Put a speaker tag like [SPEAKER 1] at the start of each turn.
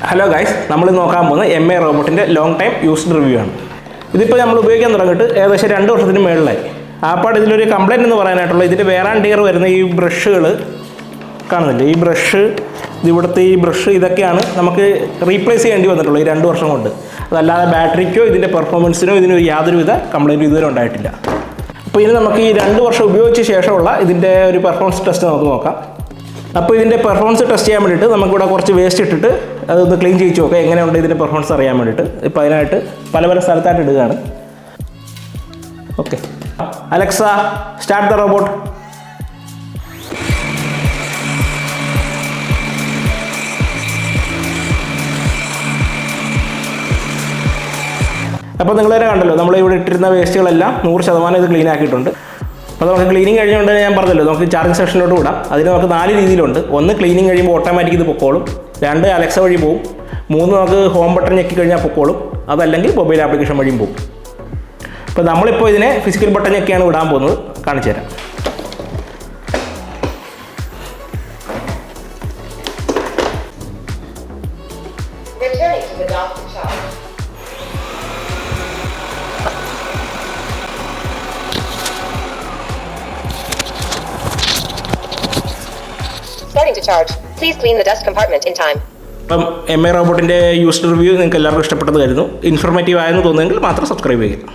[SPEAKER 1] Hello guys, നമ്മൾ നോക്കാൻ പോകുന്നത് MA റോബോട്ടിൻ്റെ ലോങ് ടൈം യൂസ്ഡ് റിവ്യൂ ആണ്. ഇതിപ്പോൾ നമ്മൾ ഉപയോഗിക്കാൻ തുടങ്ങിയിട്ട് ഏകദേശം 2 വർഷത്തിന് മുകളിലായി. ആപ്പാട് ഇതിലൊരു കംപ്ലയിൻറ്റ് എന്ന് പറയാനായിട്ടുള്ള ഇതിൻ്റെ വേർ ആൻഡ് ടിയർ വരുന്ന ഈ ബ്രഷുകൾ കാണുന്നില്ല. ഈ ബ്രഷ്, ഇവിടുത്തെ ഈ ബ്രഷ്, ഇതൊക്കെയാണ് നമുക്ക് റീപ്ലേസ് ചെയ്യേണ്ടി വന്നിട്ടുള്ളത് ഈ 2 വർഷം കൊണ്ട്. അതല്ലാതെ ബാറ്ററിക്കോ ഇതിൻ്റെ പെർഫോമൻസിനോ ഇതിന് യാതൊരുവിധ കംപ്ലയിൻറ്റും ഇതുവരെ ഉണ്ടായിട്ടില്ല. അപ്പോൾ ഇനി നമുക്ക് ഈ 2 വർഷം ഉപയോഗിച്ച ശേഷമുള്ള ഇതിൻ്റെ ഒരു പെർഫോമൻസ് ടെസ്റ്റ് നമുക്ക് നോക്കാം. അപ്പോൾ ഇതിൻ്റെ പെർഫോമൻസ് ടെസ്റ്റ് ചെയ്യാൻ വേണ്ടിയിട്ട് നമുക്കിവിടെ കുറച്ച് വേസ്റ്റ് ഇട്ടിട്ട് അതൊന്ന് ക്ലീൻ ചെയ്യിച്ച് നോക്കാം എങ്ങനെയുണ്ട് ഇതിൻ്റെ പെർഫോമൻസ് അറിയാൻ വേണ്ടിയിട്ട്. ഇപ്പോൾ അതിനായിട്ട് പല സ്ഥലത്തായിട്ട് ഇടുകയാണ്. Okay, Alexa start the robot. അപ്പോൾ നിങ്ങളെ കണ്ടല്ലോ, നമ്മളിവിടെ ഇട്ടിരുന്ന വേസ്റ്റുകളെല്ലാം 100% ഇത് ക്ലീൻ ആക്കിയിട്ടുണ്ട്. അപ്പോൾ നമുക്ക് ക്ലീനിങ് കഴിഞ്ഞുകൊണ്ട് ഞാൻ പറഞ്ഞല്ലോ, നമുക്ക് ചാർജിങ് സെക്ഷനിലോട്ട് വിടാം. അതിന് നമുക്ക് 4 രീതിയിലുണ്ട്. 1, ക്ലീനിങ് കഴിയുമ്പോൾ ഓട്ടോമാറ്റിക് ഇത് പൊക്കോളും. 2, അലക്സ വഴി പോകും. 3, നമുക്ക് ഹോം ബട്ടൺ ഞെക്കി കഴിഞ്ഞാൽ പൊക്കോളും. അതല്ലെങ്കിൽ മൊബൈൽ ആപ്ലിക്കേഷൻ വഴിയും പോകും. അപ്പോൾ നമ്മളിപ്പോൾ ഇതിനെ ഫിസിക്കൽ ബട്ടൺ ഞെക്കിയാണ് വിടാൻ പോകുന്നത്. കാണിച്ചു തരാം.
[SPEAKER 2] Starting to charge. Please clean the dust compartment in time.
[SPEAKER 1] അപ്പം MA റോബോട്ടിൻ്റെ യൂസ്ഡ് റിവ്യൂ നിങ്ങൾക്ക് എല്ലാവർക്കും ഇഷ്ടപ്പെട്ടത് കരുതുന്നു. ഇൻഫോർമേറ്റീവ് ആയെന്ന് തോന്നുമെങ്കിൽ മാത്രം സബ്സ്ക്രൈബ് ചെയ്യുക.